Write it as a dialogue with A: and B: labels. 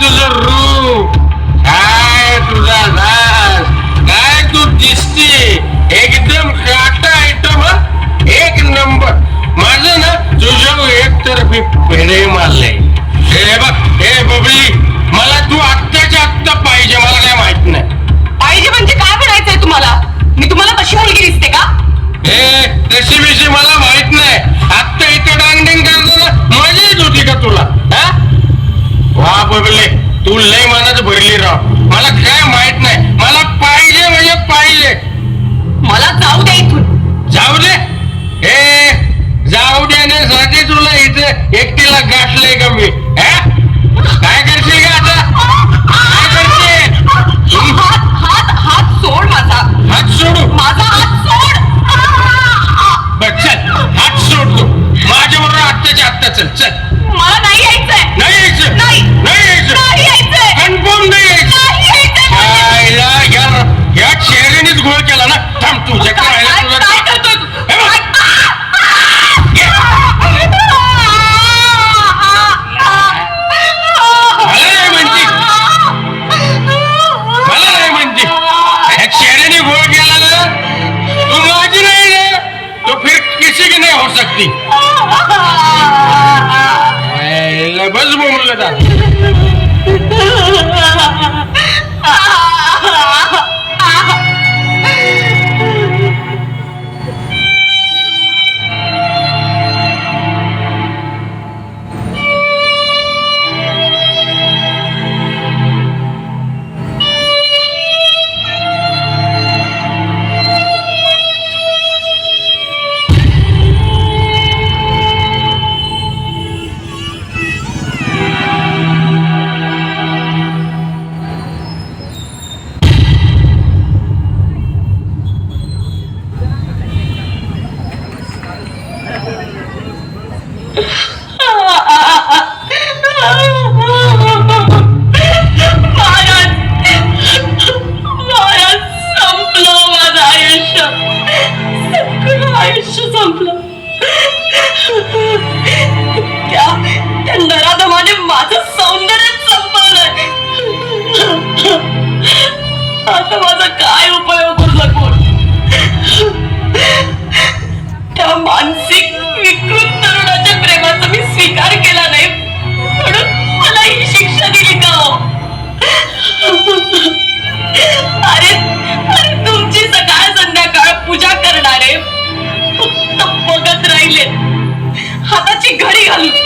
A: तुझं रूप, काय तुझा नाच, काय तू दिसते एकदम काटा आयटम, एक नंबर. माझं ना तुझ्या एकतर्फी प्रेम आलंय. हे बघ, हे बबली, मला तू आत्ताच्या आत्ता पाहिजे. मला काय माहित नाही.
B: पाहिजे म्हणजे काय म्हणायचंय तुम्हाला? मी तुम्हाला कशी मुलगी दिसते का?
A: हे तशी विषय मला माहित नाही. आत्ता इथं डांगडिंग करताना मजा येत होती का तुला? हा वा बबले, तू लय मनात भरली राव. मला काय माहित नाही. मला पाहिजे म्हणजे पाहिजे.
B: मला जाऊ द्या इथून.
A: जाऊ दे? हे जाऊ देण्यासाठी तुला इथं एकटीला गाठलंय का मी? काय करशील का आता? काय करते?
B: हात सोड माझा.
A: हात सोडू?
B: माझा हात सोड.
A: बर चल, हात सोड तू. माझ्याबरोबर आत्ताच्या आत्ता चल. चल.
B: मला नाही यायचंय.
A: नाही यायचं?
B: नाही.
A: नाही यायचं?
B: नाही यायचंय.
A: कन्फर्म नाही यायचं?
B: नाही यायचंय.
A: या चेहऱ्यानेच गोळ केला ना. थांब तुझ्या
B: काय करतोय तू?
A: मला नाही म्हणते, मला नाही म्हणते. ह्या चेहऱ्याने गोळ केला ना, तू माझी नाही ना, तो फिर किसी की नाही हो सकती. बस बोललं का?
B: आता माझा काय उपयोग करू शकतो? त्या मानसिक विकृत तरुणाच्या प्रेमाचा मी स्वीकार केला नाही म्हणून मला ही शिक्षा दिली का हो? अरे तुमची सकाळ संध्याकाळ पूजा करणारे फक्त बघत राहिले, हाताची घडी घालून.